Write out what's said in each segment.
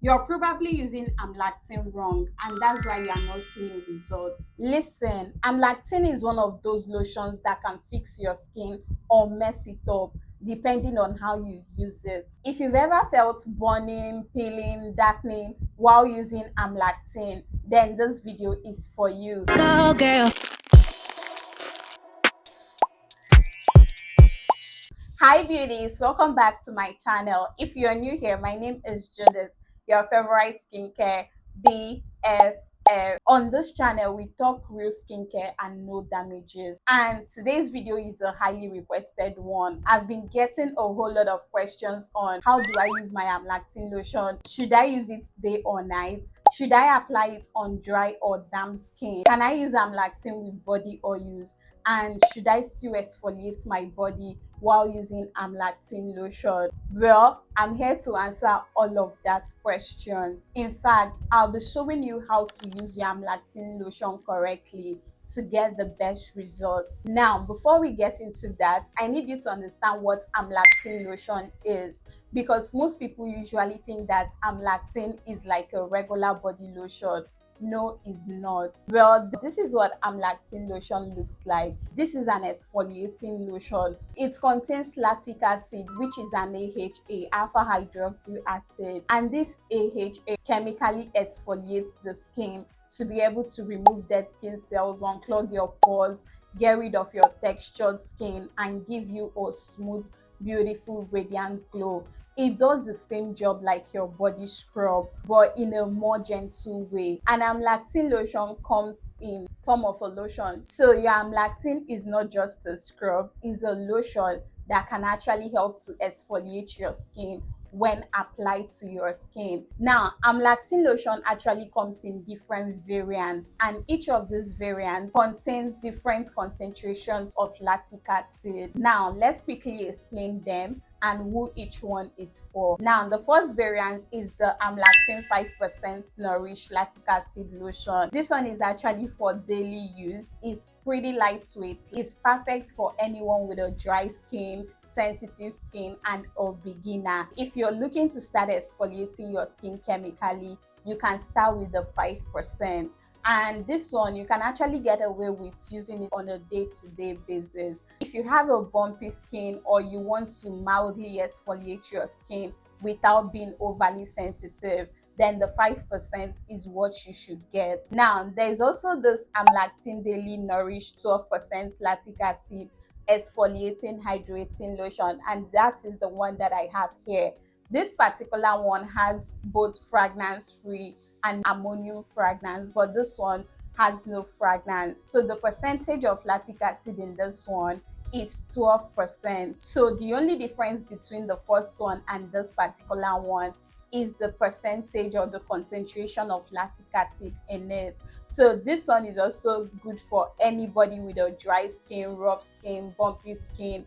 You're probably using Amlactin wrong, and that's why you are not seeing results. Listen, Amlactin is one of those lotions that can fix your skin or mess it up depending on how you use it. If you've ever felt burning, peeling, darkening while using Amlactin, then this video is for you. Go girl. Hi beauties, welcome back to my channel. If you're new here, my name is Judith, your favorite skincare BFF. On this channel, we talk real skincare and no damages. And today's video is a highly requested one. I've been getting a whole lot of questions on how do I use my Amlactin lotion? Should I use it day or night? Should I apply it on dry or damp skin? Can I use Amlactin with body oils? And should I still exfoliate my body while using Amlactin lotion? Well, I'm here to answer all of that question. In fact, I'll be showing you how to use your Amlactin lotion correctly to get the best results. Now, before we get into that, I need you to understand what Amlactin lotion is, because most people usually think that Amlactin is like a regular body lotion. No, is not. Well, this is what Amlactin lotion looks like. This is an exfoliating lotion. It contains lactic acid, which is an AHA, alpha hydroxy acid, and this AHA chemically exfoliates the skin to be able to remove dead skin cells, unclog your pores, get rid of your textured skin, and give you a smooth, beautiful, radiant glow. It does the same job like your body scrub, but in a more gentle way. And Amlactin lotion comes in form of a lotion. So your Amlactin is not just a scrub, it's a lotion that can actually help to exfoliate your skin when applied to your skin. Now, Amlactin lotion actually comes in different variants, and each of these variants contains different concentrations of lactic acid. Now, let's quickly explain them and who each one is for. Now, the first variant is the Amlactin 5% Nourish lactic acid lotion. This one is actually for daily use. It's pretty lightweight. It's perfect for anyone with a dry skin, sensitive skin, and a beginner. If you're looking to start exfoliating your skin chemically, you can start with the 5%. And this one you can actually get away with using it on a day-to-day basis. If you have a bumpy skin or you want to mildly exfoliate your skin without being overly sensitive, then the 5% is what you should get. Now, there's also this Amlactin Daily Nourish 12% lactic acid exfoliating hydrating lotion, and that is the one that I have here. This particular one has both fragrance free and ammonium fragrance, but this one has no fragrance. So the percentage of lactic acid in this one is 12%. So the only difference between the first one and this particular one is the percentage or the concentration of lactic acid in it. So this one is also good for anybody with a dry skin, rough skin, bumpy skin,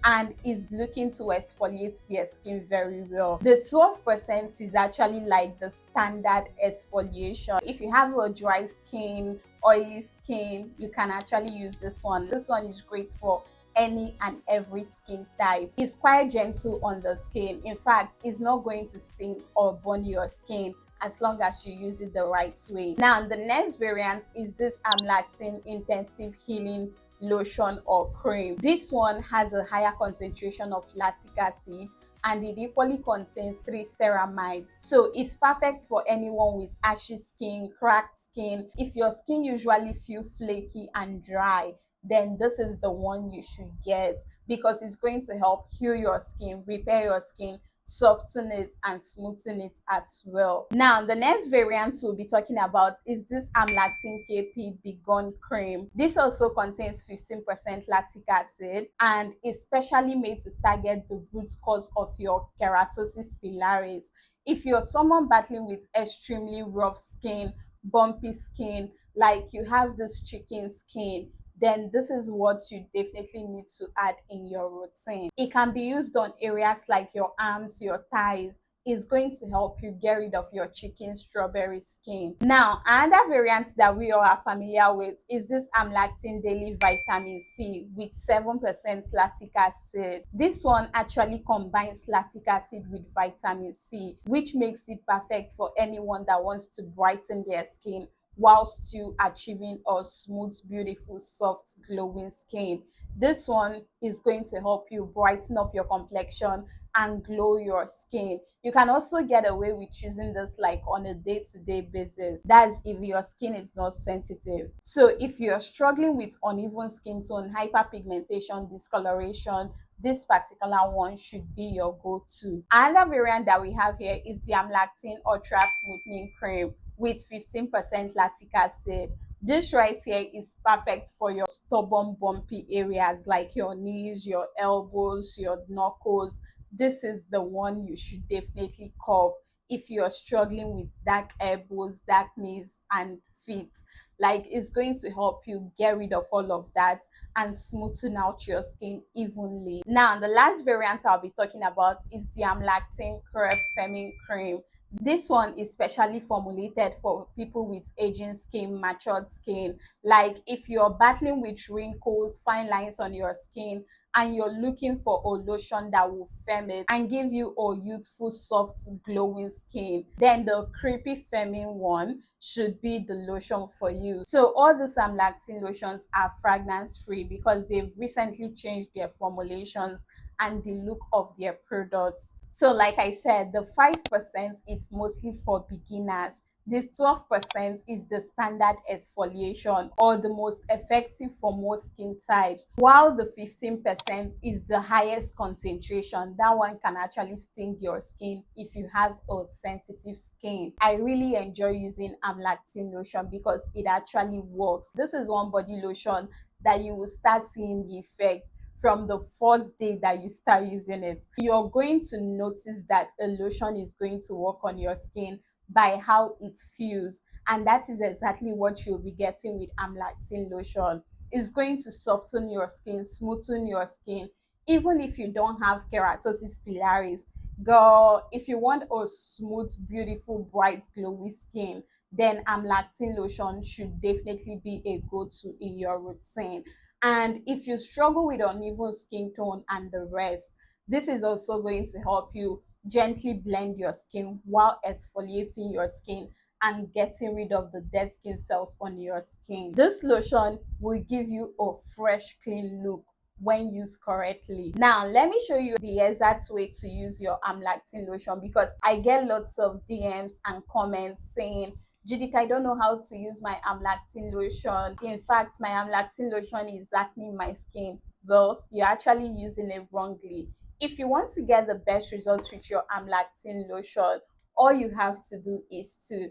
and is looking to exfoliate their skin very well. The 12% is actually like the standard exfoliation. If you have a dry skin, oily skin, you can actually use this one. This one is great for any and every skin type. It's quite gentle on the skin. In fact, it's not going to sting or burn your skin as long as you use it the right way. Now, the next variant is this Amlactin Intensive Healing Lotion or cream. This one has a higher concentration of lactic acid, and it equally contains 3 ceramides. So it's perfect for anyone with ashy skin, cracked skin. If your skin usually feels flaky and dry, then this is the one you should get, because it's going to help heal your skin, repair your skin, soften it, and smoothen it as well. Now, the next variant we'll be talking about is this Amlactin Crepe Begun Cream. This also contains 15% lactic acid and is specially made to target the root cause of your keratosis pilaris. If you're someone battling with extremely rough skin, bumpy skin, like you have this chicken skin, then this is what you definitely need to add in your routine. It can be used on areas like your arms, your thighs. is going to help you get rid of your chicken strawberry skin. Now, another variant that we all are familiar with is this Amlactin Daily Vitamin C with 7% lactic acid. This one actually combines lactic acid with vitamin C, which makes it perfect for anyone that wants to brighten their skin while still achieving a smooth, beautiful, soft, glowing skin. This one is going to help you brighten up your complexion and glow your skin. You can also get away with using this like on a day-to-day basis. That's if your skin is not sensitive. So if you're struggling with uneven skin tone, hyperpigmentation, discoloration, this particular one should be your go-to. Another variant that we have here is the Amlactin Ultra Smoothing Cream with 15% lactic acid. This right here is perfect for your stubborn, bumpy areas like your knees, your elbows, your knuckles. This is the one you should definitely cop if you're struggling with dark elbows, dark knees, and feet. Like, it's going to help you get rid of all of that and smoothen out your skin evenly. Now, the last variant I'll be talking about is the Amlactin Crepe Firming Cream. This one is specially formulated for people with aging skin, matured skin. Like if you're battling with wrinkles, fine lines on your skin, and you're looking for a lotion that will firm it and give you a youthful, soft, glowing skin, then the Creepy Firming one should be the lotion for you. So all these Amlactin lotions are fragrance free because they've recently changed their formulations and the look of their products. So like I said, the 5% is mostly for beginners. This 12% is the standard exfoliation or the most effective for most skin types, while the 15% is the highest concentration. That one can actually sting your skin if you have a sensitive skin. I really enjoy using Amlactin lotion because it actually works. This is one body lotion that you will start seeing the effect from the first day that you start using it. You're going to notice that a lotion is going to work on your skin by how it feels, and that is exactly what you'll be getting with Amlactin lotion. It's going to soften your skin, smoothen your skin, even if you don't have keratosis pilaris. Girl, if you want a smooth, beautiful, bright, glowy skin, then Amlactin lotion should definitely be a go-to in your routine. And if you struggle with uneven skin tone and the rest, this is also going to help you gently blend your skin while exfoliating your skin and getting rid of the dead skin cells on your skin. This lotion will give you a fresh, clean look when used correctly. Now, let me show you the exact way to use your Amlactin lotion because I get lots of DMs and comments saying, Judith, I don't know how to use my Amlactin lotion. In fact, my Amlactin lotion is darkening my skin. Well, you're actually using it wrongly. If you want to get the best results with your Amlactin lotion, all you have to do is to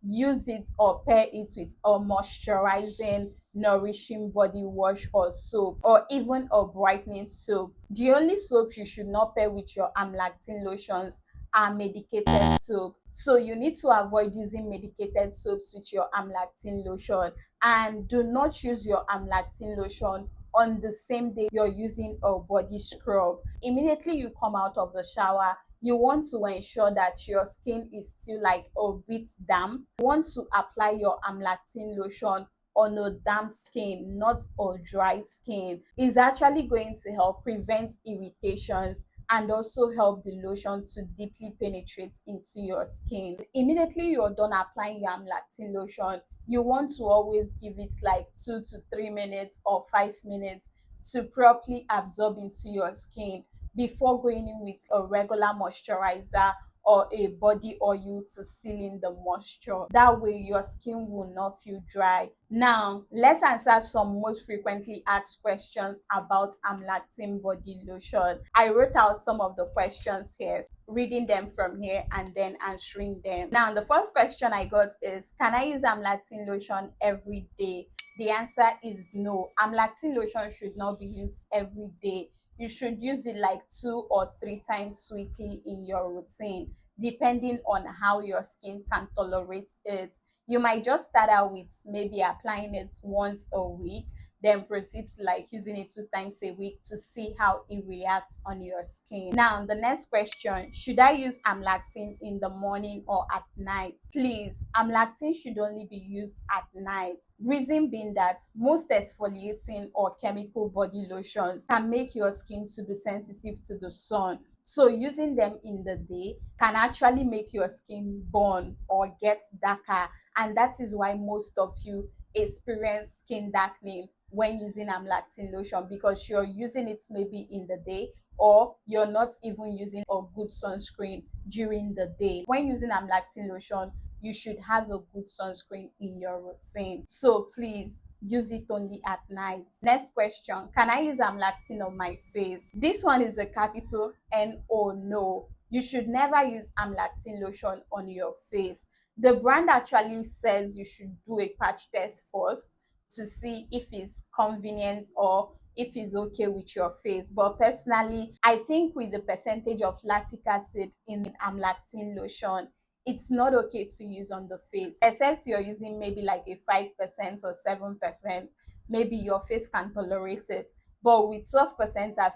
use it or pair it with a moisturizing, nourishing body wash or soap, or even a brightening soap. The only soap you should not pair with your Amlactin lotions are medicated soap. So you need to avoid using medicated soaps with your Amlactin lotion, and do not use your Amlactin lotion on the same day you're using a body scrub. Immediately you come out of the shower, you want to ensure that your skin is still like a bit damp. You want to apply your Amlactin lotion on a damp skin, not a dry skin. It's actually going to help prevent irritations and also help the lotion to deeply penetrate into your skin. Immediately you're done applying your Amlactin lotion, you want to always give it like 2 to 3 minutes or 5 minutes to properly absorb into your skin before going in with a regular moisturizer or a body oil to seal in the moisture. That way your skin will not feel dry. Now, let's answer some most frequently asked questions about Amlactin body lotion. I wrote out some of the questions here, reading them from here and then answering them. Now, the first question I got is, can I use Amlactin lotion every day? The answer is no. Amlactin lotion should not be used every day. You should use it like 2 or 3 times weekly in your routine, depending on how your skin can tolerate it. You might just start out with maybe applying it once a week, then proceed to like using it 2 times a week to see how it reacts on your skin. Now, the next question, should I use Amlactin in the morning or at night? Please, Amlactin should only be used at night. Reason being that most exfoliating or chemical body lotions can make your skin to be sensitive to the sun. So using them in the day can actually make your skin burn or get darker, and that is why most of you experience skin darkening when using Amlactin lotion, because you're using it maybe in the day, or you're not even using a good sunscreen during the day. When using Amlactin lotion, you should have a good sunscreen in your routine. So please use it only at night. Next question, can I use Amlactin on my face? This one is a capital no. You should never use Amlactin lotion on your face. The brand actually says you should do a patch test first to see if it's convenient or if it's okay with your face. But personally, I think with the percentage of lactic acid in Amlactin lotion, it's not okay to use on the face, except you're using maybe like a 5% or 7%. Maybe your face can tolerate it. But with 12% or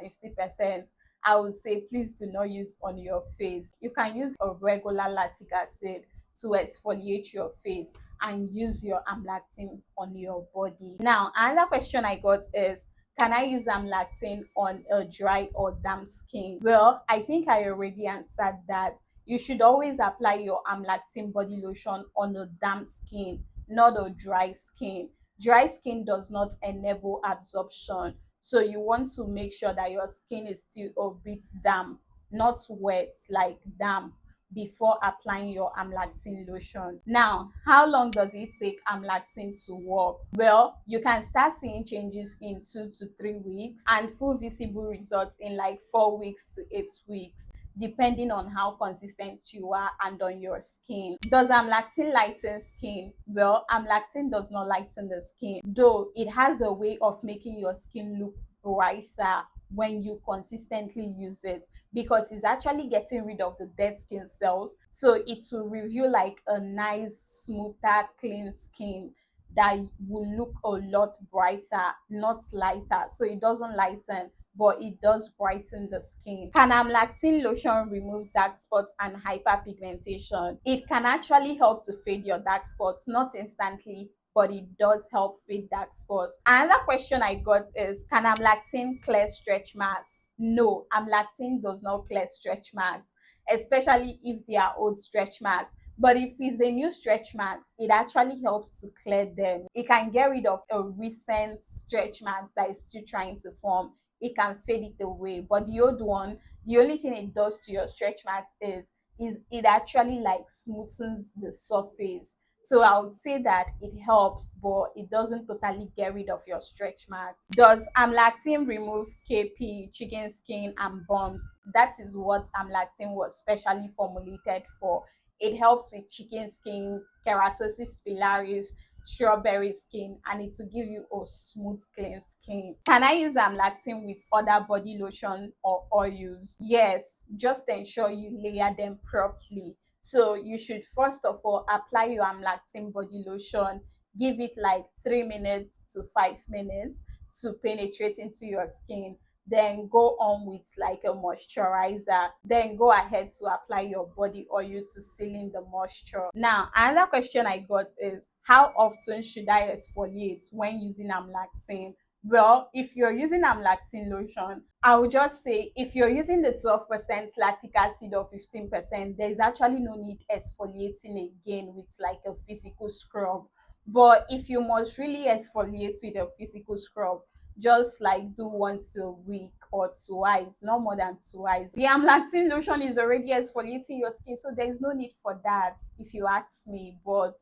50%, I would say please do not use on your face. You can use a regular lactic acid to exfoliate your face and use your Amlactin on your body. Now, another question I got is, can I use Amlactin on a dry or damp skin? Well, I think I already answered that. You should always apply your Amlactin body lotion on a damp skin, not a dry skin. Dry skin does not enable absorption. So you want to make sure that your skin is still a bit damp, not wet, like damp, before applying your Amlactin lotion. Now, how long does it take Amlactin to work? Well, you can start seeing changes in 2 to 3 weeks and full visible results in like 4 weeks to 8 weeks, depending on how consistent you are and on your skin. Does Amlactin lighten skin? Well, Amlactin does not lighten the skin, though it has a way of making your skin look brighter when you consistently use it, because it's actually getting rid of the dead skin cells, so it will reveal like a nice, smoother, clean skin that will look a lot brighter, not lighter. So it doesn't lighten, but it does brighten the skin. Can Amlactin lotion remove dark spots and hyperpigmentation? It can actually help to fade your dark spots, not instantly, but it does help fade dark spots. Another question I got is, can Amlactin clear stretch marks? No, Amlactin does not clear stretch marks, especially if they are old stretch marks. But if it's a new stretch marks, it actually helps to clear them. It can get rid of a recent stretch marks that is still trying to form. It can fade it away. But the old one, the only thing it does to your stretch marks is it actually like smoothens the surface. So I would say that it helps, but it doesn't totally get rid of your stretch marks. Does Amlactin remove Crepe, chicken skin, and bumps? That is what Amlactin was specially formulated for. It helps with chicken skin, keratosis pilaris, strawberry skin, and it will give you a smooth, clean skin. Can I use Amlactin with other body lotion or oils? Yes, just ensure you layer them properly. So you should first of all apply your Amlactin body lotion, give it like 3 minutes to 5 minutes to penetrate into your skin. Then go on with like a moisturizer. Then go ahead to apply your body oil to seal in the moisture. Now, another question I got is, how often should I exfoliate when using Amlactin? Well, if you're using Amlactin lotion, I would just say if you're using the 12% lactic acid or 15%, there's actually no need exfoliating again with like a physical scrub. But if you must really exfoliate with a physical scrub, just like do once a week or twice, not more than twice. The Amlactin lotion is already exfoliating your skin, so there's no need for that if you ask me. But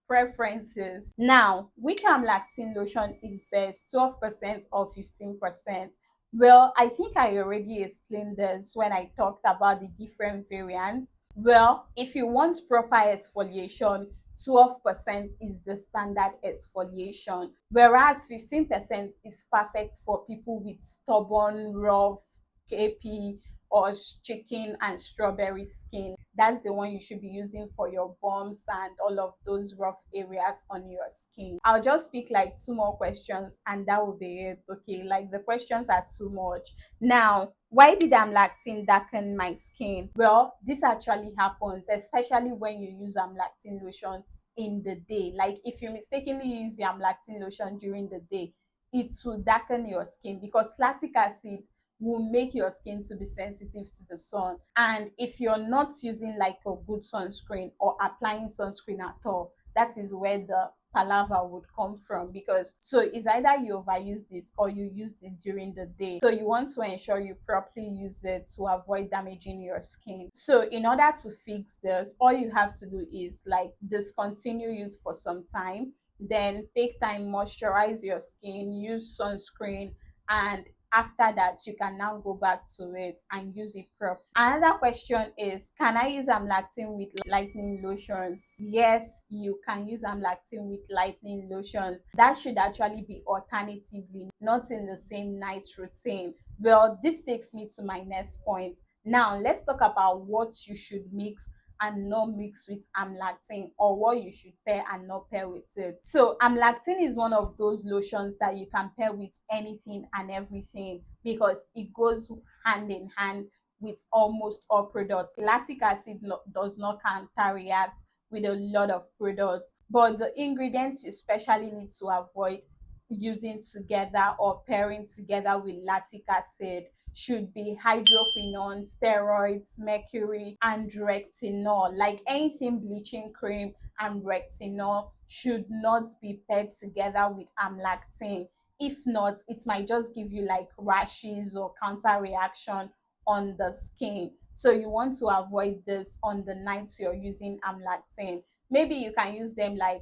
preferences. Now, which Amlactin lotion is best, 12% or 15%? Well, I think I already explained this when I talked about the different variants. Well, if you want proper exfoliation, 12% is the standard exfoliation, whereas 15% is perfect for people with stubborn, rough, capey, or chicken and strawberry skin. That's the one you should be using for your bumps and all of those rough areas on your skin. I'll just pick like 2 more questions and that will be it. Okay, like the questions are too much. Now, why did Amlactin darken my skin? Well, this actually happens, especially when you use Amlactin lotion in the day. Like if you mistakenly use the Amlactin lotion during the day, it will darken your skin because lactic acid will make your skin to be sensitive to the sun. And if you're not using like a good sunscreen or applying sunscreen at all, that is where the palaver would come from. Because so it's either you overused it or you used it during the day, so you want to ensure you properly use it to avoid damaging your skin. So in order to fix this, all you have to do is like discontinue use for some time, then take time, moisturize your skin, use sunscreen, and after that you can now go back to it and use it properly. Another question is, can I use Amlactin with lightening lotions? Yes, you can use Amlactin with lightening lotions. That should actually be alternatively, not in the same night routine. Well, this takes me to my next point. Now let's talk about what you should mix and not mix with Amlactin, or what you should pair and not pair with it. So Amlactin is one of those lotions that you can pair with anything and everything because it goes hand in hand with almost all products. Lactic acid does not counteract with a lot of products, but the ingredients you especially need to avoid using together or pairing together with lactic acid should be hydroquinone, steroids, mercury, and retinol. Like anything bleaching cream and retinol should not be paired together with Amlactin. If not, it might just give you like rashes or counter reaction on the skin. So you want to avoid this on the nights you're using Amlactin. Maybe you can use them like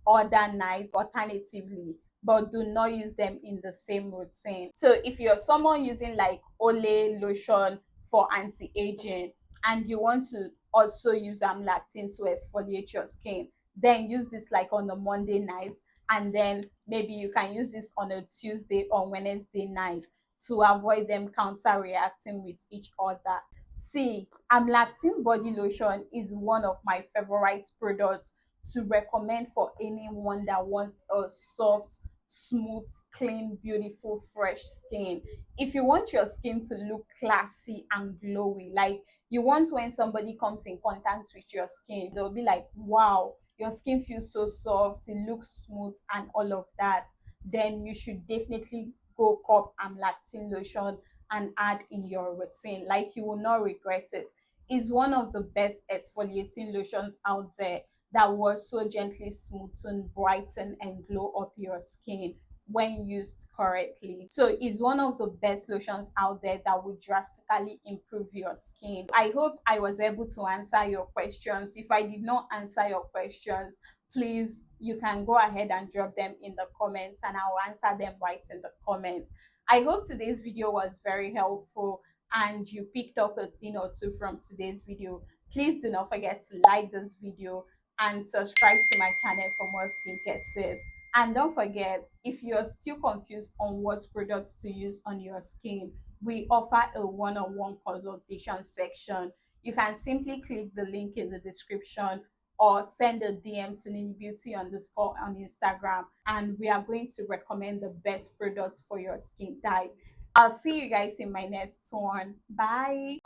other night alternatively, but do not use them in the same routine. So if you're someone using like Olay lotion for anti-aging and you want to also use Amlactin to exfoliate your skin, then use this like on a Monday night, and then maybe you can use this on a Tuesday or Wednesday night to avoid them counter reacting with each other. See, Amlactin body lotion is one of my favorite products to recommend for anyone that wants a soft, smooth, clean, beautiful, fresh skin. If you want your skin to look classy and glowy, like you want when somebody comes in contact with your skin, they'll be like, wow, your skin feels so soft, it looks smooth, and all of that, then you should definitely go cop Amlactin lotion and add in your routine. Like you will not regret it. It's one of the best exfoliating lotions out there that will so gently smoothen, brighten, and glow up your skin when used correctly. So it's one of the best lotions out there that will drastically improve your skin. I hope I was able to answer your questions. If I did not answer your questions, please, you can go ahead and drop them in the comments and I'll answer them right in the comments. I hope today's video was very helpful and you picked up a thing or two from today's video. Please do not forget to like this video and subscribe to my channel for more skincare tips. And don't forget, if you're still confused on what products to use on your skin, we offer a one-on-one consultation section. You can simply click the link in the description or send a DM to Beauty underscore on Instagram, and we are going to recommend the best product for your skin type. I'll see you guys in my next one. Bye.